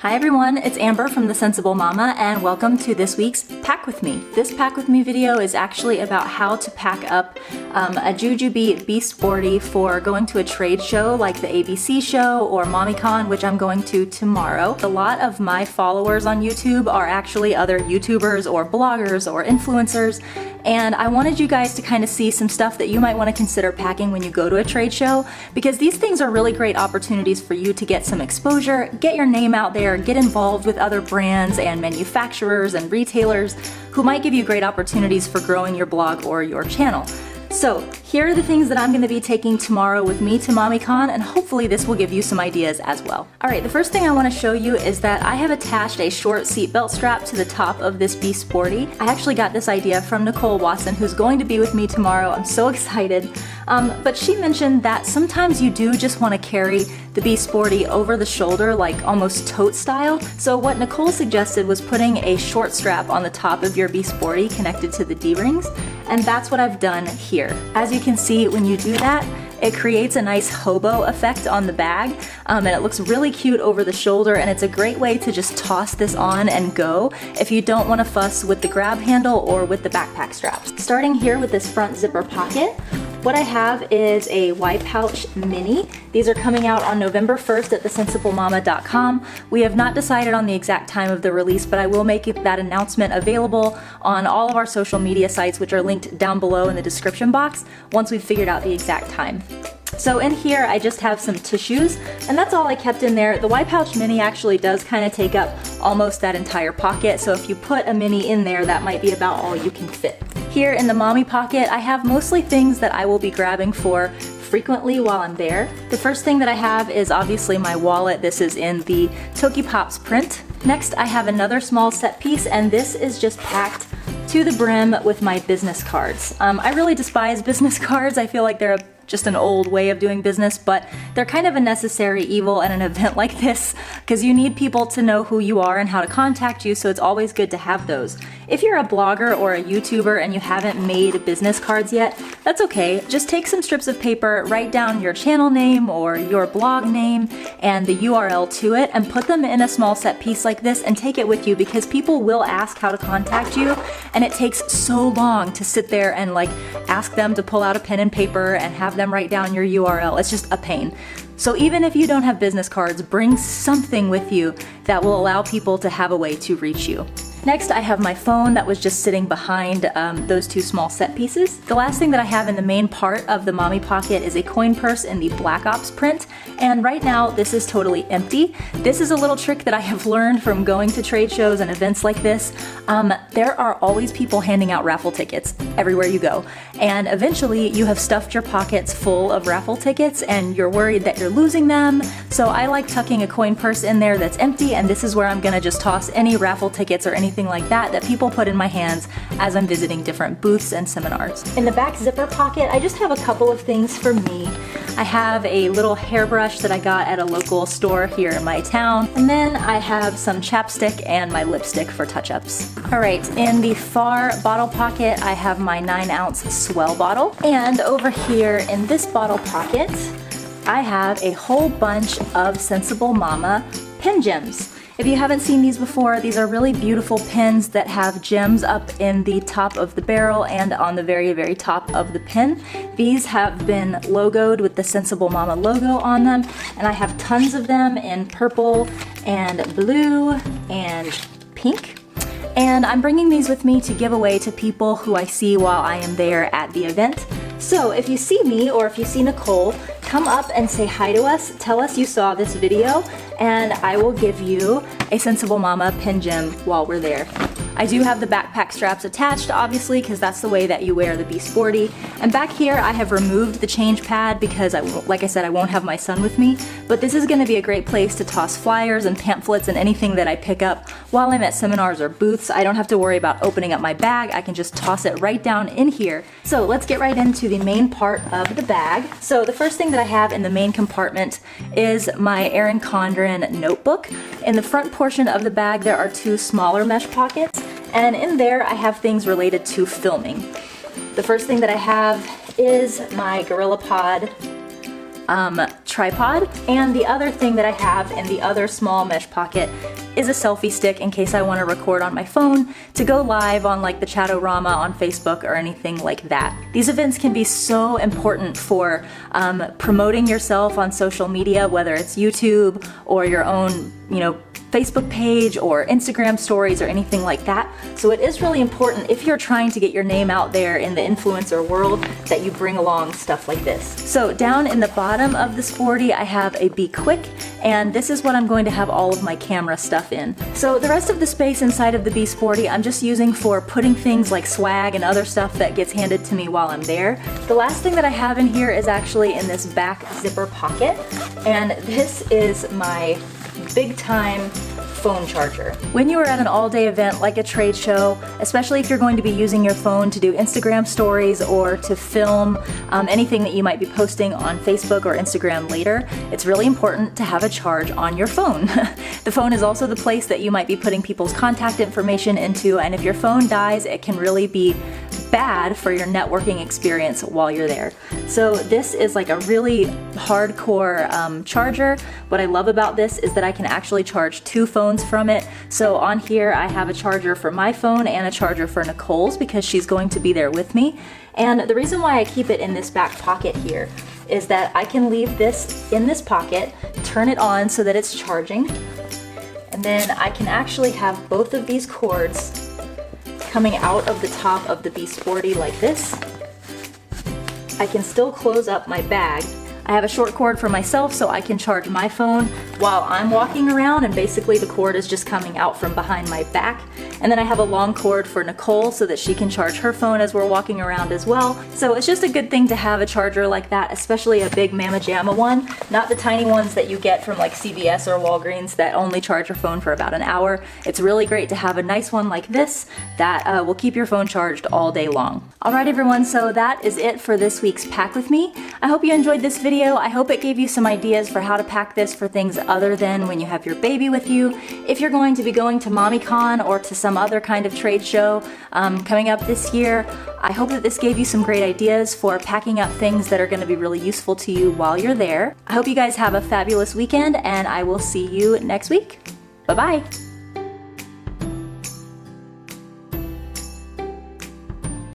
Hi everyone, it's Amber from The Sensible Mama and welcome to this week's Pack With Me. This Pack With Me video is actually about how to pack up a Ju-Ju-Be Be Sporty for going to a trade show like the ABC show or MommyCon, which I'm going to tomorrow. A lot of my followers on YouTube are actually other YouTubers or bloggers or influencers, and I wanted you guys to kind of see some stuff that you might want to consider packing when you go to a trade show, because these things are really great opportunities for you to get some exposure, get your name out there, get involved with other brands and manufacturers and retailers who might give you great opportunities for growing your blog or your channel. So here are the things that I'm going to be taking tomorrow with me to MommyCon, and hopefully this will give you some ideas as well. Alright, the first thing I want to show you is that I have attached a short seatbelt strap to the top of this Be Sporty. I actually got this idea from Nicole Watson, who's going to be with me tomorrow. I'm so excited. But she mentioned that sometimes you do just want to carry the Be Sporty over the shoulder, like almost tote style. So what Nicole suggested was putting a short strap on the top of your Be Sporty connected to the D-rings, and that's what I've done here. As you can see, when you do that, it creates a nice hobo effect on the bag, and it looks really cute over the shoulder, and it's a great way to just toss this on and go if you don't want to fuss with the grab handle or with the backpack straps. Starting here with this front zipper pocket, what I have is a Wipeout Mini. These are coming out on November 1st at thesensiblemama.com. We have not decided on the exact time of the release, but I will make that announcement available on all of our social media sites, which are linked down below in the description box, once we've figured out the exact time. So in here I just have some tissues, and that's all I kept in there. The Wipeout Mini actually does kind of take up almost that entire pocket, so if you put a mini in there, that might be about all you can fit. Here in the mommy pocket, I have mostly things that I will be grabbing for frequently while I'm there. The first thing that I have is obviously my wallet. This is in the Toki Pops print. Next, I have another small set piece, and this is just packed to the brim with my business cards. I really despise business cards. I feel like they're just an old way of doing business, but they're kind of a necessary evil at an event like this, because you need people to know who you are and how to contact you, so it's always good to have those. If you're a blogger or a YouTuber and you haven't made business cards yet, that's okay. Just take some strips of paper, write down your channel name or your blog name and the URL to it, and put them in a small set piece like this and take it with you, because people will ask how to contact you, and it takes so long to sit there and like ask them to pull out a pen and paper and have them write down your URL. It's just a pain. So even if you don't have business cards, bring something with you that will allow people to have a way to reach you. Next, I have my phone that was just sitting behind those two small set pieces. The last thing that I have in the main part of the mommy pocket is a coin purse in the Black Ops print, and right now this is totally empty. This is a little trick that I have learned from going to trade shows and events like this. There are always people handing out raffle tickets everywhere you go, and eventually you have stuffed your pockets full of raffle tickets and you're worried that you're losing them. So I like tucking a coin purse in there that's empty, and this is where I'm gonna just toss any raffle tickets or anything like that people put in my hands as I'm visiting different booths and seminars. In the back zipper pocket, I just have a couple of things for me. I have a little hairbrush that I got at a local store here in my town, and then I have some chapstick and my lipstick for touch-ups. Alright, in the far bottle pocket, I have my 9-ounce Swell bottle, and over here in this bottle pocket, I have a whole bunch of Sensible Mama pen gems. If you haven't seen these before, these are really beautiful pins that have gems up in the top of the barrel and on the very, very top of the pin. These have been logoed with the Sensible Mama logo on them, and I have tons of them in purple and blue and pink. And I'm bringing these with me to give away to people who I see while I am there at the event. So if you see me or if you see Nicole, come up and say hi to us, tell us you saw this video, and I will give you a Sensible Mama pin gem while we're there. I do have the backpack straps attached, obviously, because that's the way that you wear the Be Sporty. And back here I have removed the change pad because, like I said, I won't have my son with me, but this is going to be a great place to toss flyers and pamphlets and anything that I pick up while I'm at seminars or booths. I don't have to worry about opening up my bag, I can just toss it right down in here. So let's get right into the main part of the bag. So the first thing that I have in the main compartment is my Erin Condren notebook. In the front portion of the bag there are two smaller mesh pockets, and in there I have things related to filming. The first thing that I have is my GorillaPod tripod. And the other thing that I have in the other small mesh pocket is a selfie stick in case I want to record on my phone to go live on like the Chatorama on Facebook or anything like that. These events can be so important for promoting yourself on social media, whether it's YouTube or your own, Facebook page or Instagram stories or anything like that. So it is really important if you're trying to get your name out there in the influencer world that you bring along stuff like this. So down in the bottom of the Sporty, I have a Be Quick, and this is what I'm going to have all of my camera stuff in. So the rest of the space inside of the Be Sporty, I'm just using for putting things like swag and other stuff that gets handed to me while I'm there. The last thing that I have in here is actually in this back zipper pocket, and this is my big time phone charger. When you are at an all-day event like a trade show, especially if you're going to be using your phone to do Instagram stories or to film anything that you might be posting on Facebook or Instagram later, it's really important to have a charge on your phone. The phone is also the place that you might be putting people's contact information into, and if your phone dies, it can really be bad for your networking experience while you're there. So this is like a really hardcore charger. What I love about this is that I can actually charge 2 phones from it. So on here I have a charger for my phone and a charger for Nicole's because she's going to be there with me. And the reason why I keep it in this back pocket here is that I can leave this in this pocket, turn it on so that it's charging, and then I can actually have both of these cords coming out of the top of the Be Sporty like this. I can still close up my bag. I have a short cord for myself so I can charge my phone while I'm walking around, and basically the cord is just coming out from behind my back. And then I have a long cord for Nicole so that she can charge her phone as we're walking around as well. So it's just a good thing to have a charger like that, especially a big Mama Jamma one, not the tiny ones that you get from like CVS or Walgreens that only charge your phone for about an hour. It's really great to have a nice one like this that will keep your phone charged all day long. Alright everyone, so that is it for this week's Pack With Me. I hope you enjoyed this video. I hope it gave you some ideas for how to pack this for things other than when you have your baby with you. If you're going to be going to MommyCon or to some other kind of trade show coming up this year, I hope that this gave you some great ideas for packing up things that are going to be really useful to you while you're there. I hope you guys have a fabulous weekend, and I will see you next week. Bye-bye!